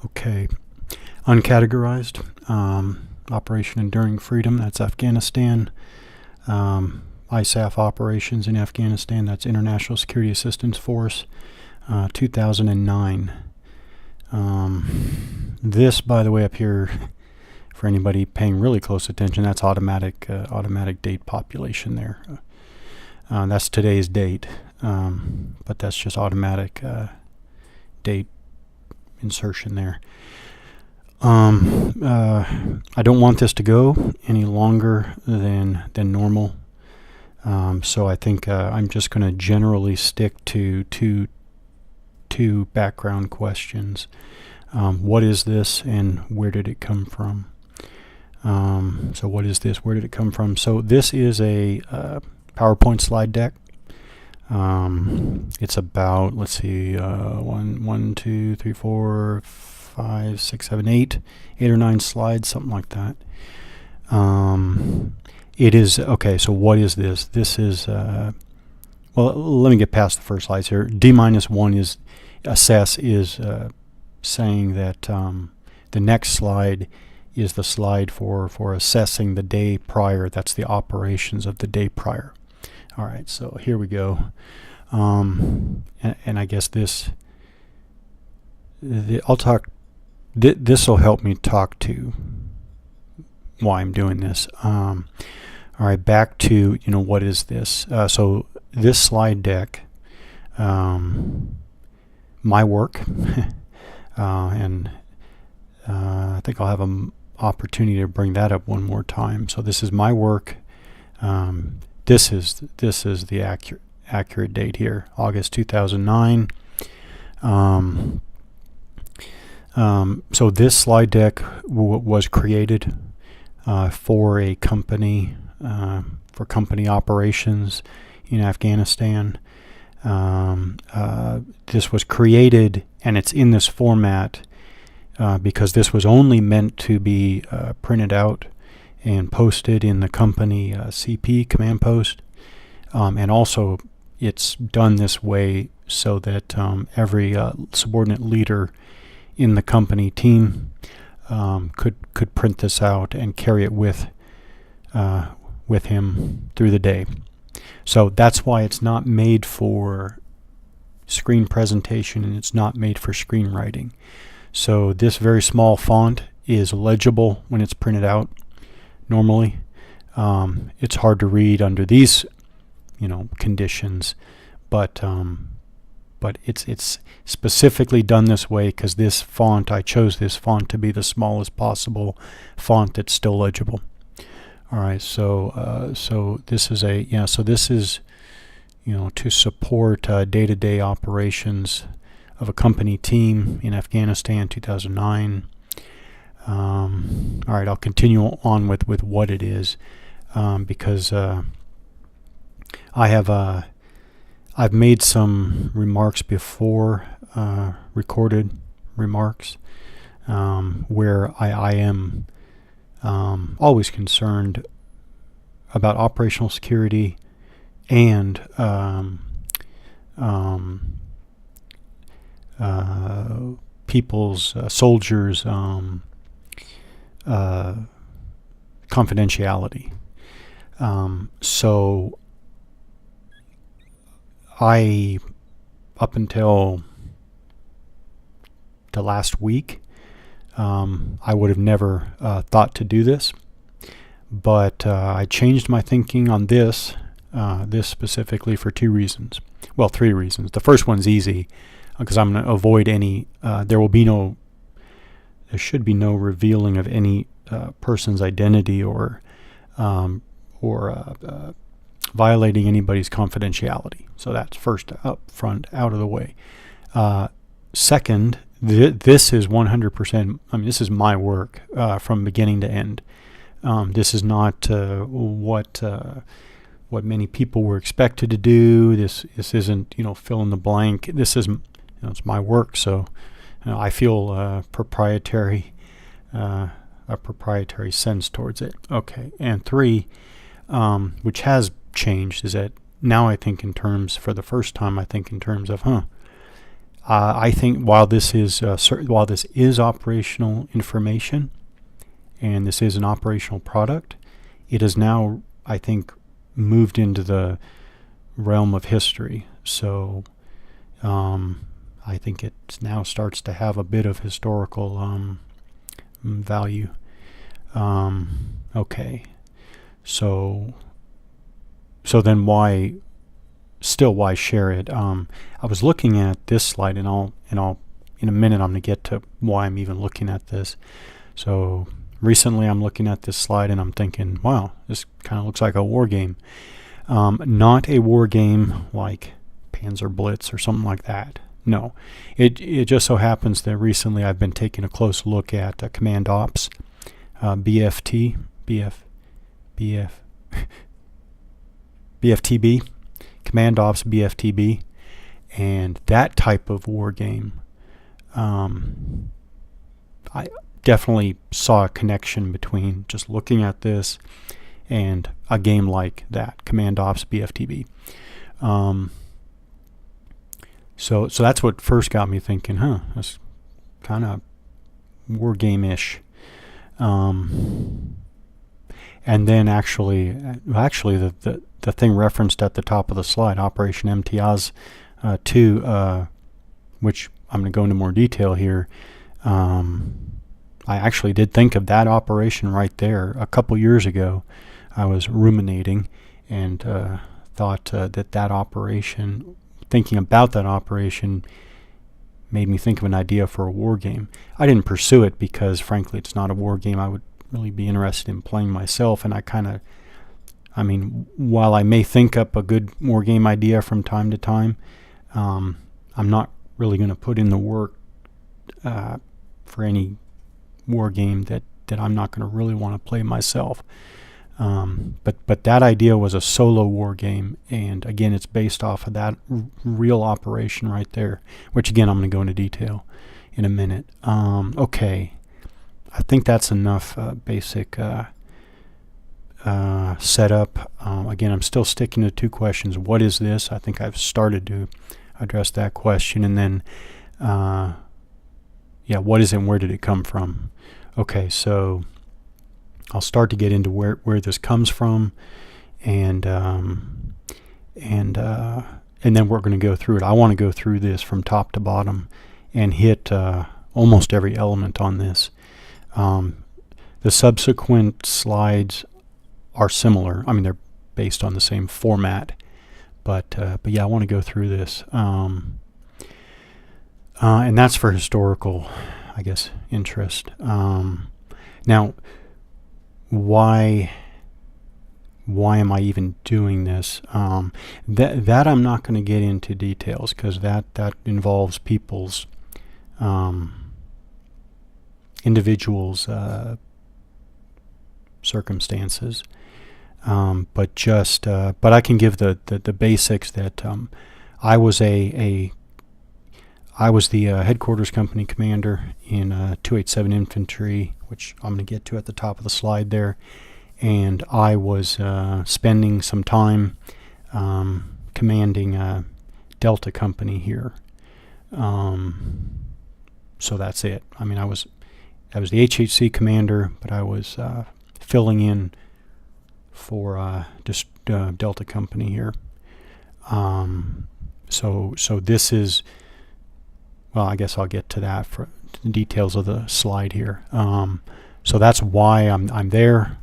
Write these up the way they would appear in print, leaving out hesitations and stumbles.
Okay. Uncategorized. Operation Enduring Freedom, that's Afghanistan. ISAF operations in Afghanistan, that's International Security Assistance Force, 2009. This, by the way, up here, for anybody paying really close attention, that's automatic date population there. That's today's date, but that's just automatic date insertion there. I don't want this to go any longer than normal, so I think I'm just going to generally stick to two background questions. What is this, and where did it come from? So what is this? Where did it come from? So this is a PowerPoint slide deck. It's about, let's see, 1, 2, 3, 4, 5, 6, 7, 8 or 9 slides, something like that. It is, okay, so what is this? This is, well, let me get past the first slides here. D-1 is assess, is saying that the next slide is the slide for assessing the day prior. That's the operations of the day prior. All right, so here we go. And I guess this will help me talk to why I'm doing this. All right, back to, what is this? So this slide deck, my work, and I think I'll have an opportunity to bring that up one more time. So this is my work. This is the accurate date here, August 2009. So this slide deck was created for a company, for company operations in Afghanistan. This was created, and it's in this format because this was only meant to be printed out and posted in the company CP command post, and also it's done this way so that every subordinate leader in the company team could print this out and carry it with him through the day. So that's why it's not made for screen presentation, and it's not made for screenwriting. So this very small font is legible when it's printed out. Normally, it's hard to read under these, conditions, but it's specifically done this way because this font, I chose this font to be the smallest possible font that's still legible. All right, so this is this is to support day-to-day operations of a company team in Afghanistan, 2009. All right, I'll continue on with what it is, because I've made some remarks before, recorded remarks, where I am always concerned about operational security and people's, soldiers' confidentiality. So up until the last week, I would have never thought to do this, but I changed my thinking on this specifically for 2 reasons. Well, 3 reasons. The first one's easy, because I'm going to avoid any, there should be no revealing of any person's identity or violating anybody's confidentiality. So that's first up front, out of the way. Second, this is 100%, this is my work from beginning to end. This is not what many people were expected to do. This isn't, fill in the blank. This is, it's my work, so I feel a proprietary sense towards it. Okay, and 3, which has changed, is that now I think in terms, for the first time, I think in terms of, I think while this is operational information and this is an operational product, it is now, I think, moved into the realm of history. So I think it now starts to have a bit of historical value. Okay, so then why share it? I was looking at this slide, and I'll in a minute I'm going to get to why I'm even looking at this. So recently I'm looking at this slide and I'm thinking, wow, this kind of looks like a war game. Not a war game like Panzer Blitz or something like that. No, it just so happens that recently I've been taking a close look at Command Ops, BFTB, Command Ops BFTB, and that type of war game. I definitely saw a connection between just looking at this and a game like that, Command Ops BFTB. So that's what first got me thinking, that's kind of war game-ish. And then actually the thing referenced at the top of the slide, Operation EMTIYAZ 2, which I'm going to go into more detail here. I actually did think of that operation right there a couple years ago. I was ruminating and thought that operation, thinking about that operation, made me think of an idea for a war game. I didn't pursue it because, frankly, it's not a war game I would really be interested in playing myself, and while I may think up a good war game idea from time to time, I'm not really going to put in the work for any war game that I'm not going to really want to play myself. But that idea was a solo war game, and again, it's based off of that real operation right there, which again I'm going to go into detail in a minute. Okay, I think that's enough basic setup. Again, I'm still sticking to two questions. What is this? I think I've started to address that question, and then what is it and where did it come from? Okay, so I'll start to get into where this comes from, and then we're going to go through it. I want to go through this from top to bottom and hit almost every element on this. The subsequent slides are similar. I mean, they're based on the same format, but yeah, I want to go through this, and that's for historical, I guess, interest. Now, why am I even doing this? That I'm not going to get into details, because that involves people's individuals' circumstances. But I can give the basics that I was the headquarters company commander in 287 Infantry, which I'm going to get to at the top of the slide there, and I was spending some time commanding Delta Company here. So that's it. I mean, I was the HHC commander, but I was filling in for just Delta Company here. So this is, well, I guess I'll get to that for the details of the slide here. So that's why I'm there.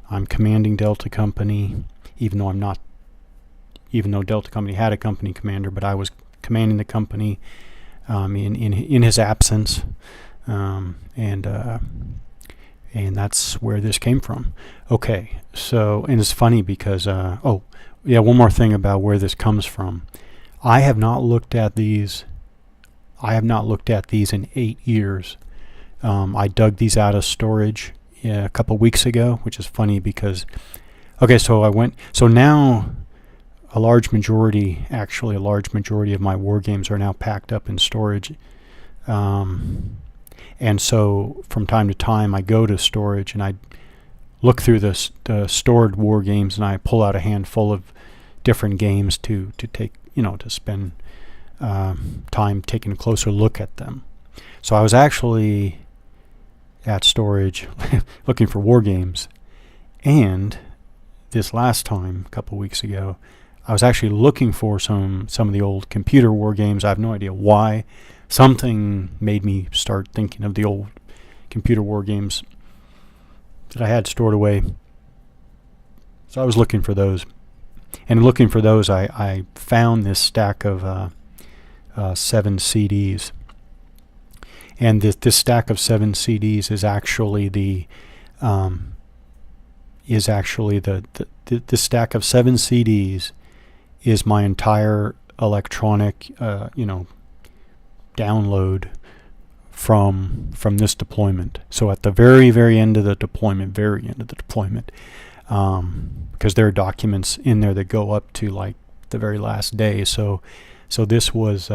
I'm commanding Delta Company, even though Delta Company had a company commander, but I was commanding the company in his absence, and that's where this came from. Okay, so, and it's funny because one more thing about where this comes from. I have not looked at these in 8 years. I dug these out of storage a couple weeks ago, which is funny because, so now a large majority of my war games are now packed up in storage. And so from time to time I go to storage and I look through the stored war games, and I pull out a handful of different games to take, to spend time taking a closer look at them. So I was actually at storage looking for war games, and this last time, a couple weeks ago, I was actually looking for some of the old computer war games. I have no idea why. Something made me start thinking of the old computer war games that I had stored away. So I was looking for those. And looking for those, I found this stack of 7 CDs. And this stack of 7 CDs is actually this stack of 7 CDs is my entire electronic, download from this deployment. So at the very end of the deployment, because there are documents in there that go up to like the very last day. So this was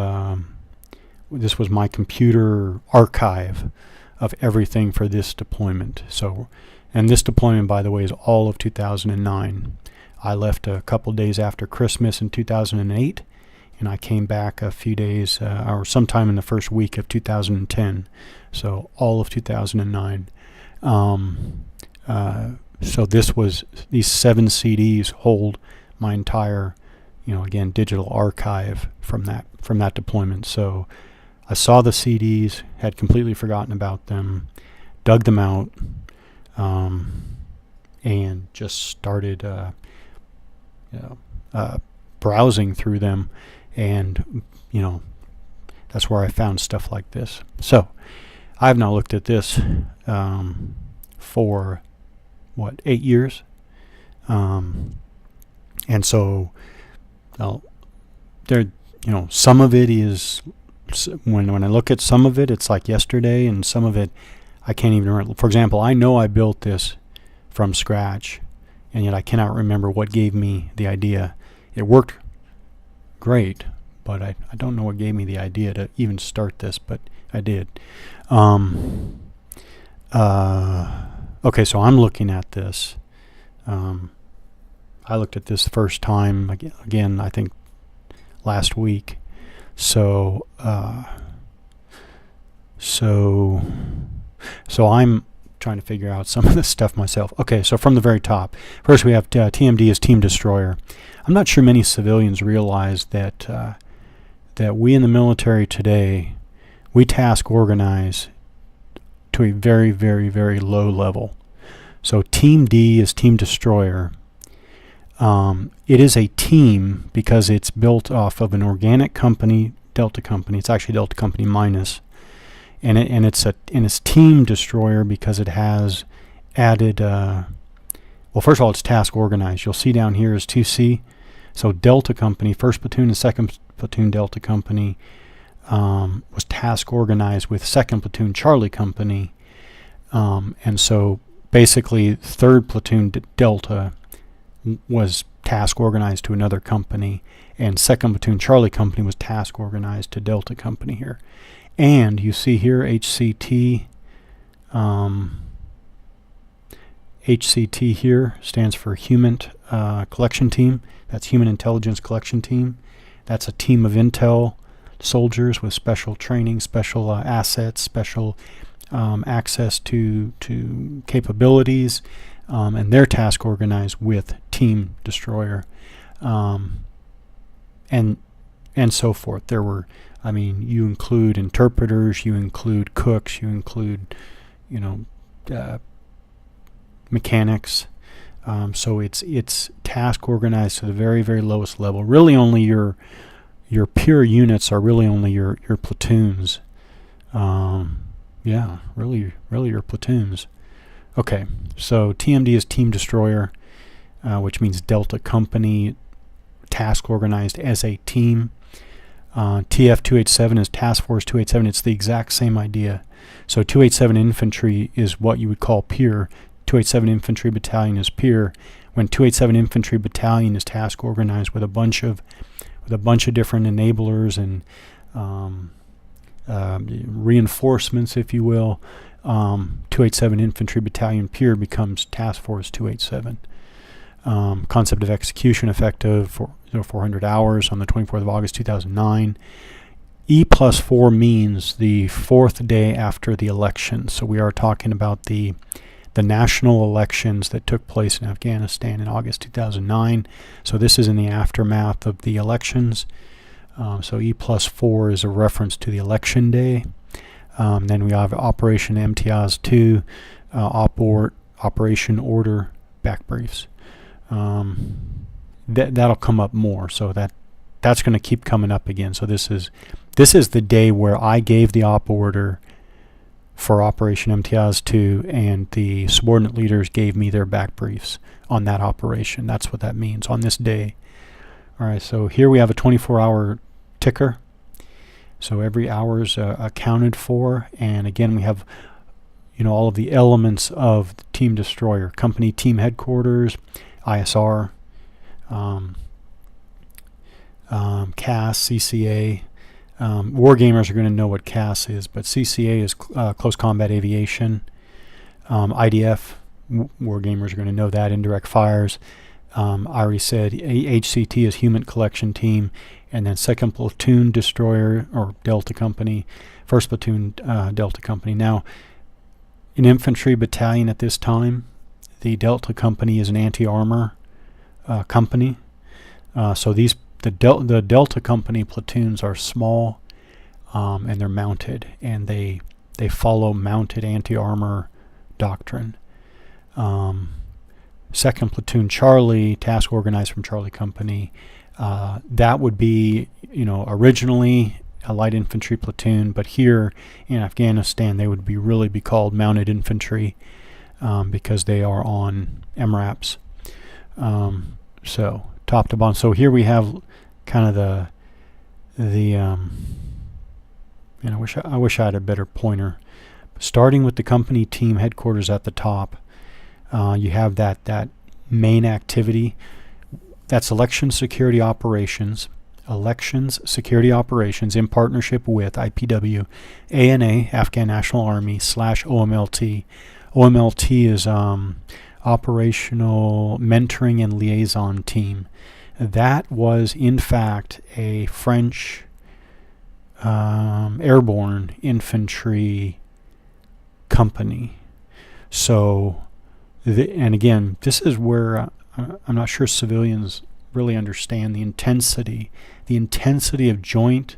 my computer archive of everything for this deployment. So, and this deployment, by the way, is all of 2009. I left a couple days after Christmas in 2008, and I came back a few days or sometime in the first week of 2010. So all of 2009. So these 7 CDs hold my entire, again, digital archive from that deployment. So I saw the CDs, had completely forgotten about them, dug them out, and just started browsing through them, and that's where I found stuff like this. So I've now looked at this for 8 years, and so there, some of it is, when I look at some of it, it's like yesterday, and some of it I can't even remember. For example, I know I built this from scratch, and yet I cannot remember what gave me the idea. It worked great, but I don't know what gave me the idea to even start this, but I did. Okay, so I'm looking at this. I looked at this first time again, I think last week. So I'm trying to figure out some of this stuff myself. Okay, so from the very top, first we have TMD as Team Destroyer. I'm not sure many civilians realize that we in the military today, we task organize to a very, very, very low level. So Team D is Team Destroyer. It is a team because it's built off of an organic company, Delta Company. It's actually Delta Company minus. And it's Team Destroyer because it has added, well, first of all, it's task organized. You'll see down here is 2C. So Delta Company, 1st Platoon and 2nd Platoon Delta Company was task organized with 2nd Platoon Charlie Company. And so basically 3rd Platoon Delta was task organized to another company, and 2nd Platoon Charlie Company was task organized to Delta Company here. And you see here HCT. HCT here stands for Human Collection Team. That's Human Intelligence Collection Team. That's a team of intel soldiers with special training, special assets, special access to capabilities, and they're task organized with Team Destroyer, and so forth. There were, you include interpreters, you include cooks, you include, mechanics. So it's task organized to the very, very lowest level. Really, only your pure units are really only your platoons. Yeah, really your platoons. Okay, so TMD is Team Destroyer, which means Delta Company, task organized as a team. TF-287 is Task Force 287. It's the exact same idea. So 287 Infantry is what you would call peer. 287 Infantry Battalion is peer. When 287 Infantry Battalion is task organized with a bunch of different enablers and reinforcements, if you will, 287 Infantry Battalion peer becomes Task Force 287. Concept of execution effective for 400 hours on the 24th of August 2009. E+4 means the 4th day after the election. So we are talking about the national elections that took place in Afghanistan in August 2009. So this is in the aftermath of the elections. So E+4 is a reference to the election day. Then we have Operation EMTIYAZ 2, Operation Order back briefs. That'll come up more. So that's going to keep coming up again. So this is the day where I gave the op order for Operation EMTIYAZ 2, and the subordinate leaders gave me their back briefs on that operation. That's what that means, on this day. All right, so here we have a 24-hour ticker. So every hour is accounted for, and again we have all of the elements of the team destroyer: company team headquarters, ISR, CAS, CCA. Wargamers are going to know what CAS is, but CCA is Close Combat Aviation. IDF, Wargamers are going to know that, indirect fires. I already said HCT is Human Collection Team, and then 2nd Platoon Destroyer or Delta Company, 1st Platoon Delta Company. Now, an infantry battalion at this time, the Delta Company is an anti-armor company. So the Delta Company platoons are small, and they're mounted, and they follow mounted anti-armor doctrine. 2nd Platoon Charlie, task organized from Charlie Company. That would be, originally a light infantry platoon, but here in Afghanistan they would really be called mounted infantry, because they are on MRAPs. So top to bottom. So here we have kind of I wish I had a better pointer. Starting with the company team headquarters at the top, you have that main activity. That's elections security operations in partnership with IPW, ANA, Afghan National Army / OMLT. OMLT is Operational Mentoring and Liaison Team. That was in fact a French airborne infantry company. So, and again, this is where I'm not sure civilians really understand the intensity of joint,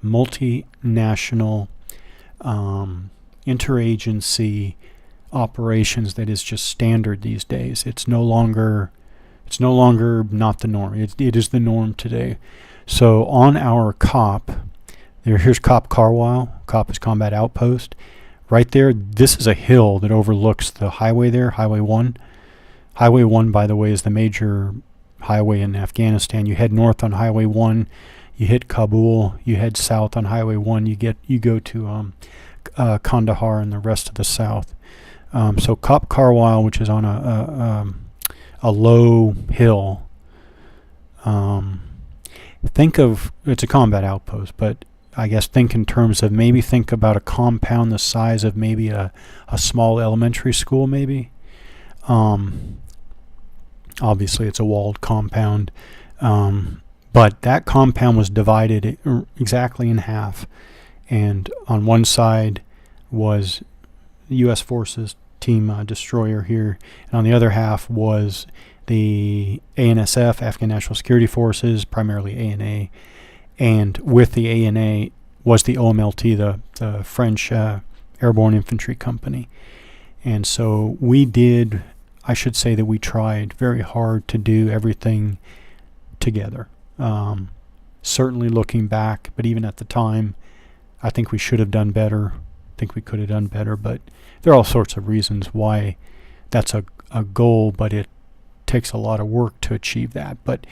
multinational, interagency operations that is just standard these days. It's no longer not the norm. It is the norm today. So on our COP, here's COP Carlisle. COP is Combat Outpost. Right there, this is a hill that overlooks the highway there, Highway 1. Highway 1, by the way, is the major highway in Afghanistan. You head north on Highway 1, you hit Kabul, you head south on Highway 1, you go to Kandahar and the rest of the south. So COP Carlisle, which is on a low hill, think of, it's a combat outpost, but I guess think in terms of think about a compound the size of maybe a small elementary school, maybe. Obviously it's a walled compound, but that compound was divided exactly in half, and on one side was U.S. Forces Team Destroyer here, and on the other half was the ANSF, Afghan National Security Forces, primarily ANA, and with the ANA was the OMLT, the French Airborne Infantry Company. And so I should say that we tried very hard to do everything together. Certainly looking back, but even at the time, I think we should have done better. I think we could have done better, but there are all sorts of reasons why that's a goal, but it takes a lot of work to achieve that. But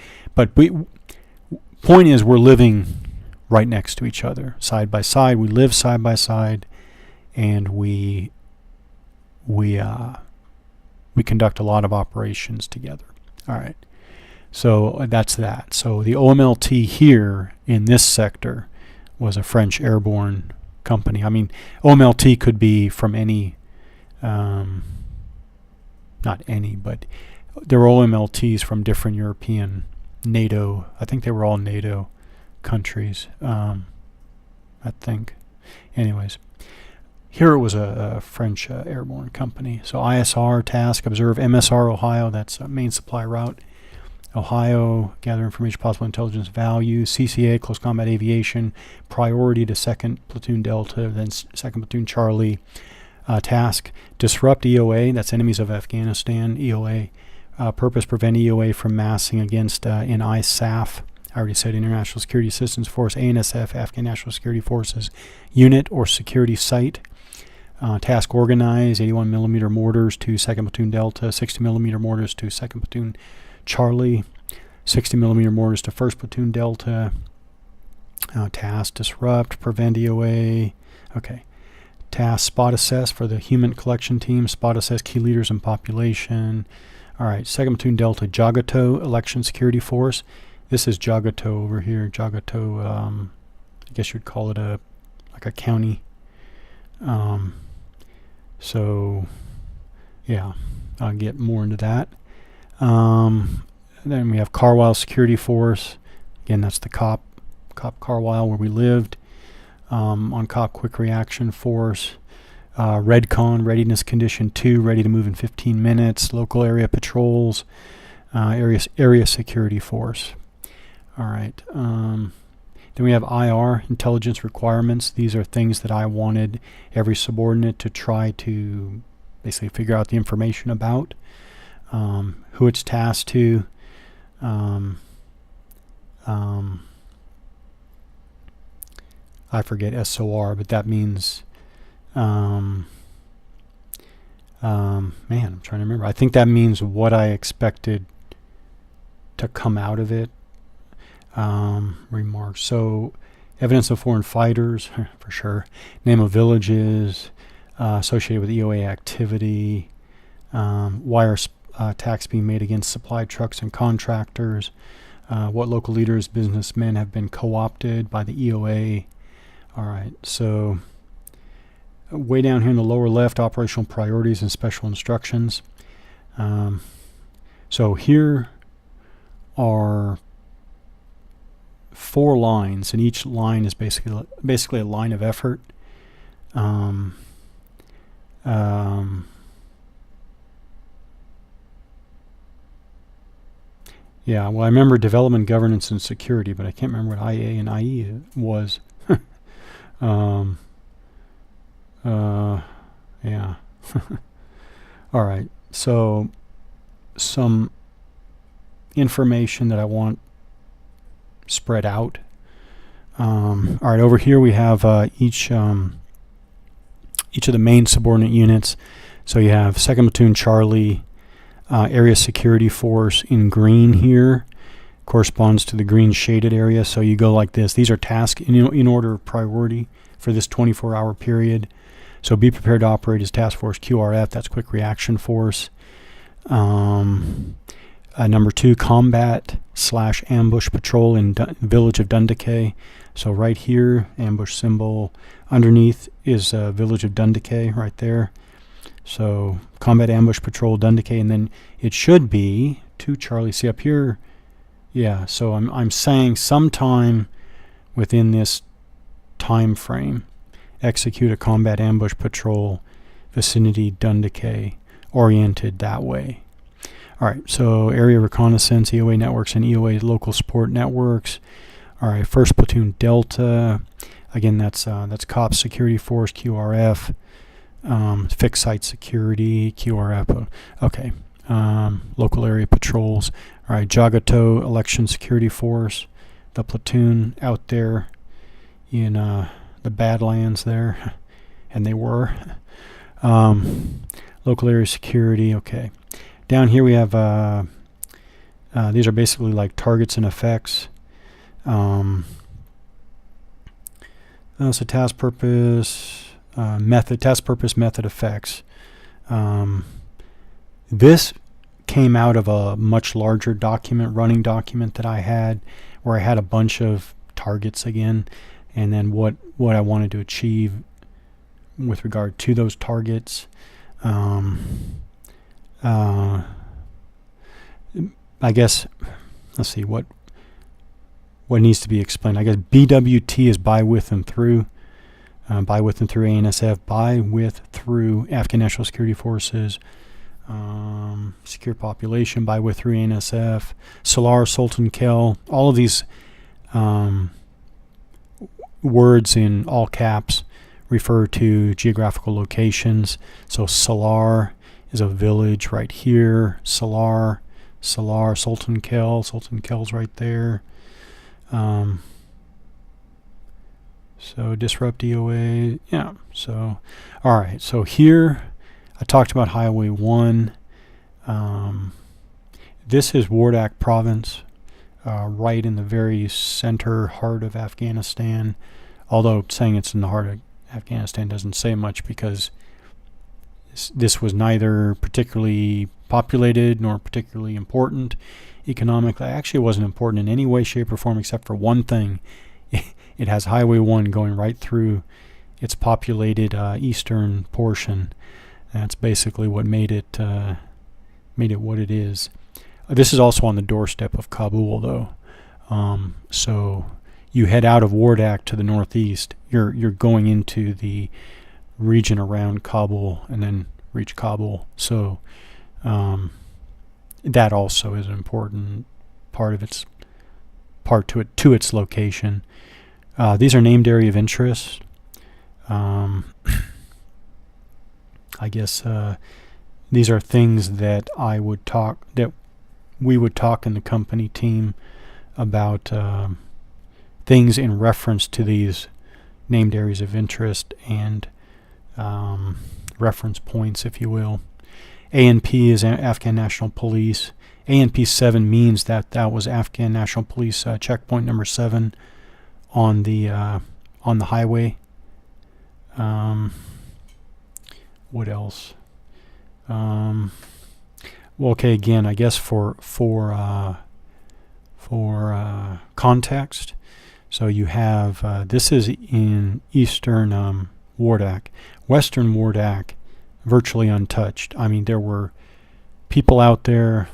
point is, we're living right next to each other, side by side. We live side by side, and we conduct a lot of operations together. All right, so that's that. So the OMLT here in this sector was a French airborne company. I mean, OMLT could be from any, not any, but They were all MLTs from different European NATO. I think they were all NATO countries. I think. Anyways, here it was a French airborne company. So ISR, task, observe MSR Ohio. That's a main supply route. Ohio, gather information, possible intelligence value. CCA, close combat aviation, priority to 2nd Platoon Delta, then 2nd Platoon Charlie. Task, disrupt EOA, that's enemies of Afghanistan, EOA. Purpose, prevent EOA from massing against in ISAF. I already said International Security Assistance Force, ANSF, Afghan National Security Forces, unit or security site. Task, organize, 81 millimeter mortars to 2nd Platoon Delta, 60 millimeter mortars to 2nd Platoon Charlie, 60 millimeter mortars to 1st Platoon Delta. Task, disrupt, prevent EOA. Okay. Task, spot assess for the human collection team, spot assess key leaders and population. All right, 2nd Platoon Delta, Jagato Election Security Force. This is Jagato over here. Jagato, I guess you'd call it like a county. So, yeah, I'll get more into that. Then we have Carlisle Security Force. Again, that's the COP Carlisle where we lived. On COP Quick Reaction Force. Redcon, Readiness Condition 2, ready to move in 15 minutes. Local area patrols. Area Security Force. All right. Then we have IR, Intelligence Requirements. These are things that I wanted every subordinate to try to basically figure out the information about. Who it's tasked to. I forget SOR, but that means, man, I'm trying to remember. I think that means what I expected to come out of it. Remarks. So, evidence of foreign fighters, for sure. Name of villages associated with EOA activity. Why are attacks being made against supply trucks and contractors? What local leaders, businessmen have been co-opted by the EOA? All right, so way down here in the lower left, operational priorities and special instructions. So here are 4 lines, and each line is basically a line of effort. Yeah, well, I remember development, governance, and security, but I can't remember what IA and IE was. Yeah. All right, so some information that I want spread out. All right, over here we have each of the main subordinate units. So you have 2nd Platoon Charlie, Area Security Force in green here, corresponds to the green shaded area. So you go like this. These are tasks in order of priority for this 24-hour period. So be prepared to operate as Task Force QRF. That's Quick Reaction Force. Number 2, combat/ambush patrol in village of Dundakay. So right here, ambush symbol. Underneath is village of Dundakay right there. So combat ambush patrol Dundakay, and then it should be 2 Charlie. See up here, yeah. So I'm saying sometime within this time frame, execute a combat ambush patrol vicinity Dundakay, oriented that way. All right. So area reconnaissance, EOA networks, and EOA local support networks. All right. 1st Platoon Delta. Again, that's COPS Security Force QRF. Fixed site security, QRF. Okay. Local area patrols. All right. Jagato Election Security Force. The platoon out there in the Badlands there. And they were. Local area security. Okay. Down here we have, these are basically like targets and effects. So task purpose, method effects. This came out of a much larger running document that I had, where I had a bunch of targets again, and then what I wanted to achieve with regard to those targets. I guess, let's see, what needs to be explained. I guess BWT is by, with, and through. By, with, and through ANSF. By, with, through Afghan National Security Forces. Secure population, by, with, through ANSF. Salar, Sultan Kel. All of these words in all caps refer to geographical locations. So Salar is a village right here. Salar, Sultan Kel's right there. So disrupt DOA, yeah. So, all right. So here, I talked about Highway 1. This is Wardak Province, right in the very center heart of Afghanistan. Although saying it's in the heart of Afghanistan doesn't say much, because this was neither particularly populated nor particularly important economically. Actually, it wasn't important in any way, shape, or form except for one thing. It has Highway 1 going right through its populated eastern portion. That's basically what made it what it is. This is also on the doorstep of Kabul, though. So you head out of Wardak to the northeast. You're going into the region around Kabul and then reach Kabul. So that also is an important part of its to its location. These are named area of interest. I guess these are things that we would talk in the company team about, things in reference to these named areas of interest and reference points, if you will. ANP is Afghan National Police. ANP 7 means that was Afghan National Police checkpoint number 7 on the highway. What else? Well, okay. Again, I guess for context, so you have this is in eastern Wardak, western Wardak, virtually untouched. I mean, there were people out there,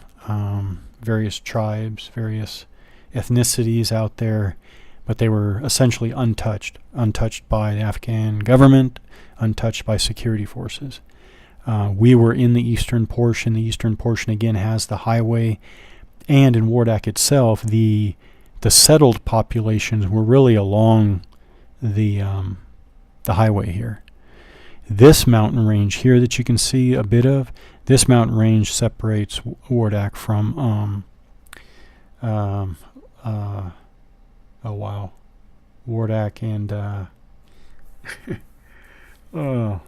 various tribes, various ethnicities out there, but they were essentially untouched by the Afghan government, untouched by security forces. We were in the eastern portion. The eastern portion again has the highway, and in Wardak itself, the settled populations were really along the highway here. This mountain range here that you can see a bit of, this mountain range separates Wardak from oh wow, Wardak and oh,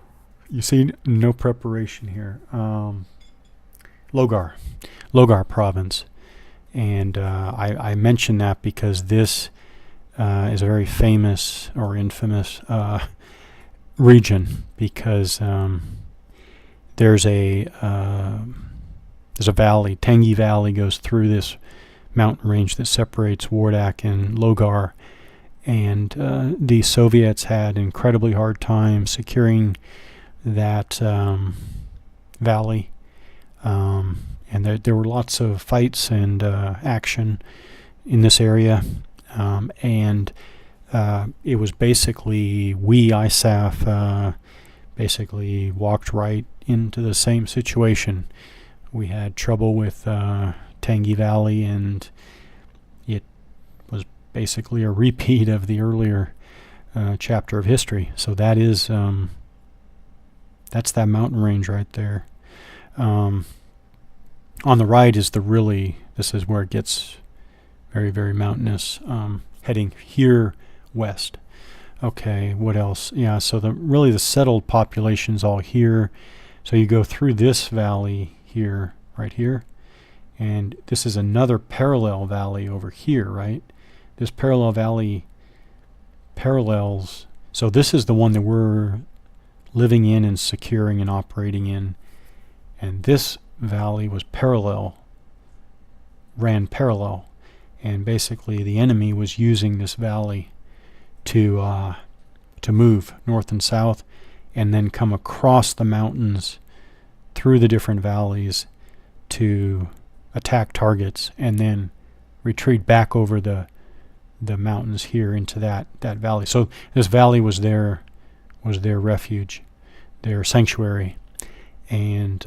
you see no preparation here. Logar province, and I mention that because this is a very famous or infamous region, because there's a valley, Tangi Valley, goes through this mountain range that separates Wardak and Logar, and the Soviets had incredibly hard time securing that valley, and there were lots of fights and action in this area, and it was basically ISAF basically walked right into the same situation. We had trouble with Tangi Valley, and it was basically a repeat of the earlier chapter of history. So that is that's that mountain range right there. On the right is this is where it gets very, very mountainous, heading here west. Okay, what else? Yeah, so the settled population's all here. So you go through this valley here, right here, and this is another parallel valley over here, right? This parallel valley parallels, so this is the one that we're living in and securing and operating in, and this valley was ran parallel, and basically the enemy was using this valley to move north and south, and then come across the mountains through the different valleys to attack targets and then retreat back over the mountains here into that valley. So this valley was their refuge, their sanctuary. And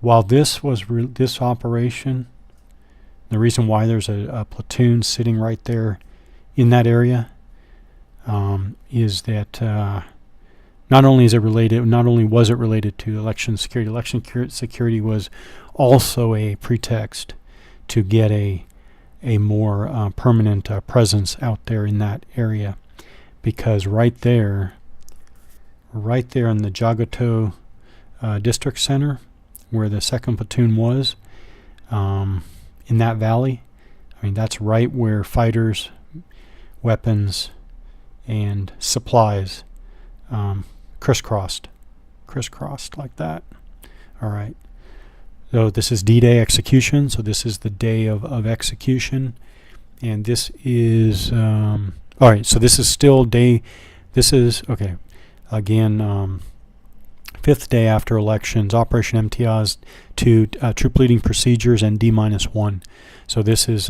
while this was this operation, the reason why there's a platoon sitting right there in that area is that not only was it related to election security. Election security was also a pretext to get a more permanent presence out there in that area, because right there in the Jagato district center, where the 2nd platoon was, in that valley, I mean, that's right where fighters, weapons, and supplies crisscrossed like that. All right. So this is D-Day execution. So this is the day of execution, and this is all right. So this is still day. This is okay. Again, 5th day after elections. Operation EMTIYAZ 2, troop leading procedures, and D-1. So this is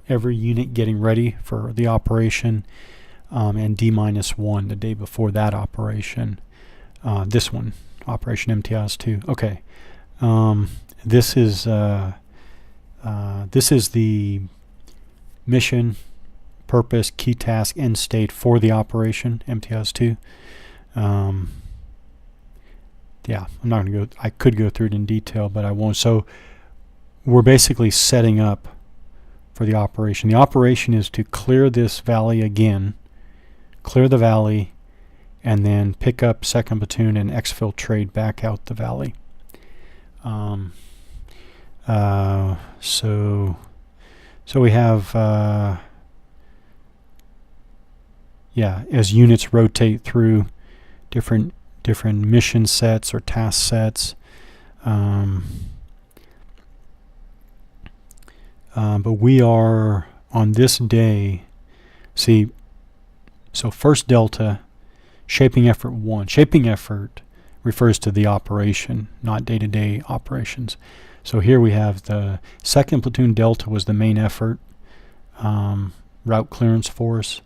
every unit getting ready for the operation, and D-1 the day before that operation. This one, Operation EMTIYAZ 2. Okay. This is the mission, purpose, key task, end state for the operation EMTIYAZ 2. Yeah, I'm not going to go. I could go through it in detail, but I won't. So we're basically setting up for the operation. The operation is to clear this valley again, clear the valley, and then pick up 2nd platoon and exfiltrate back out the valley. So we have as units rotate through different mission sets or task sets, but we are on this day. See, so first delta, shaping effort 1. Shaping effort refers to the operation, not day-to-day operations. So here we have the 2nd platoon delta was the main effort, route clearance force.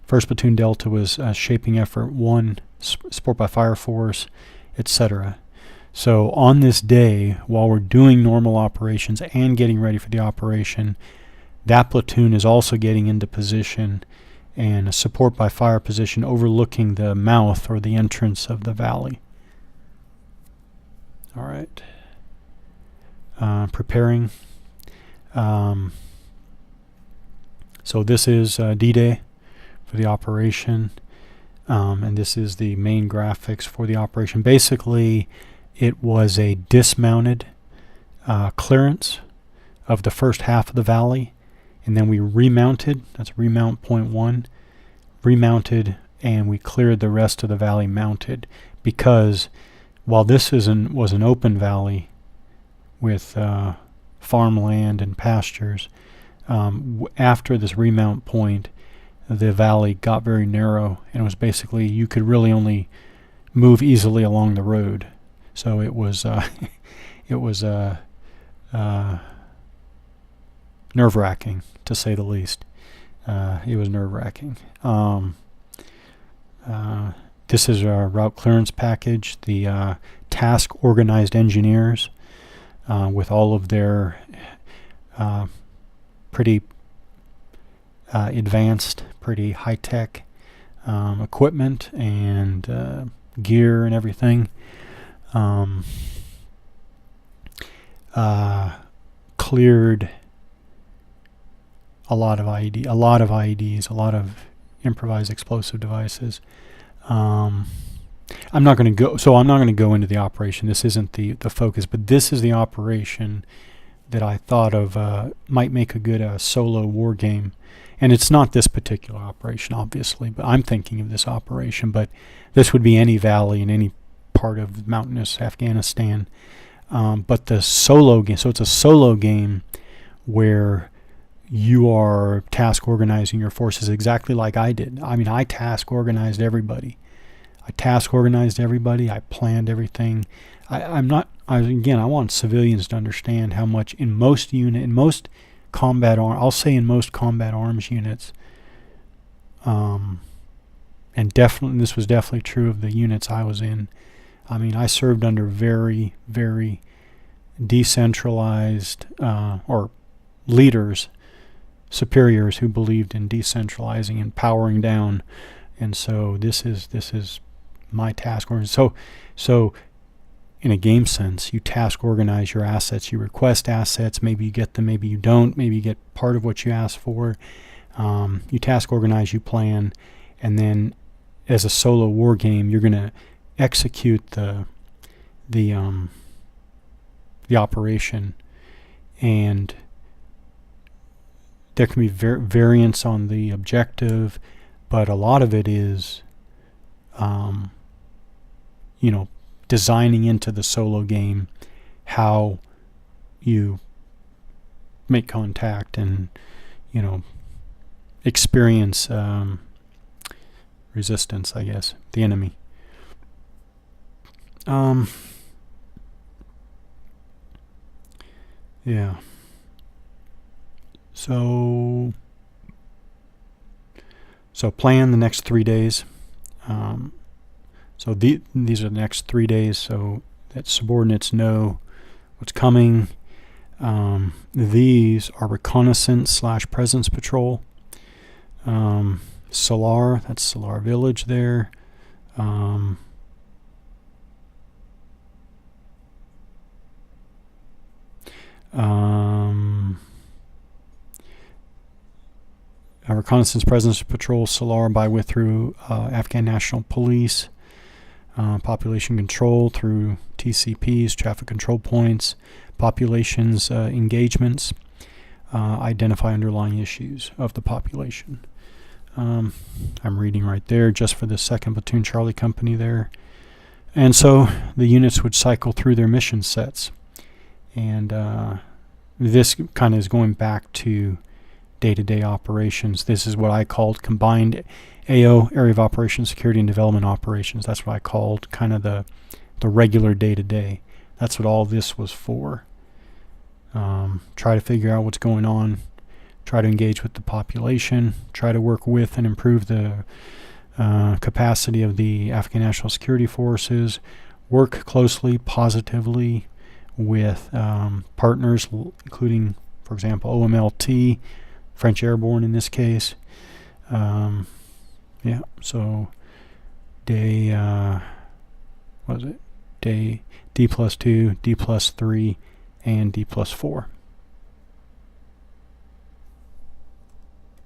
1st platoon delta was shaping effort 1, support by fire force, etc. So on this day, while we're doing normal operations and getting ready for the operation, that platoon is also getting into position and a support by fire position overlooking the mouth or the entrance of the valley. All right. Preparing. So this is D-Day for the operation, and this is the main graphics for the operation. Basically, it was a dismounted clearance of the first half of the valley, and then we remounted. That's remount point 1. Remounted, and we cleared the rest of the valley mounted, because while this was an open valley with farmland and pastures, after this remount point, the valley got very narrow, and it was basically you could really only move easily along the road. So it was nerve-wracking, to say the least. It was nerve-wracking. This is our route clearance package, the task organized engineers with all of their pretty advanced, pretty high-tech equipment and gear and everything. Cleared a lot of IEDs, a lot of improvised explosive devices. I'm not going to go into the operation. This isn't the focus, but this is the operation that I thought of might make a good solo war game. And it's not this particular operation, obviously, but I'm thinking of this operation. But this would be any valley in any part of mountainous Afghanistan. But the solo game, so it's a solo game where you are task organizing your forces exactly like I did. I mean, I task organized everybody. I task organized everybody. I planned everything. I want civilians to understand how much in most combat arms units, and definitely this was definitely true of the units I was in. I mean, I served under very, very decentralized or leaders, superiors who believed in decentralizing and powering down, and so this is my task organization. So in a game sense, you task organize your assets. You request assets. Maybe you get them, maybe you don't. Maybe you get part of what you asked for. You task organize, you plan, and then as a solo war game, you're going to execute the operation, and there can be variance on the objective, but a lot of it is, designing into the solo game how you make contact and, experience resistance, I guess, the enemy. Yeah. So plan the next 3 days. So these are the next 3 days, so that subordinates know what's coming. These are reconnaissance / presence patrol. Solar, that's Solar Village there. A reconnaissance presence patrol, Solar by with through Afghan National Police. Population control through TCPs, traffic control points, populations engagements, identify underlying issues of the population. I'm reading right there just for the 2nd Platoon Charlie Company there. And so the units would cycle through their mission sets. And this kind of is going back to day-to-day operations. This is what I called combined AO, Area of Operations, Security and Development Operations. That's what I called kind of the regular day-to-day. That's what all this was for. Try to figure out what's going on, try to engage with the population, try to work with and improve the capacity of the Afghan National Security Forces, work closely, positively with partners, including, for example, OMLT, French Airborne in this case. Yeah, so day, what was it? Day D+2, D+3, and D+4.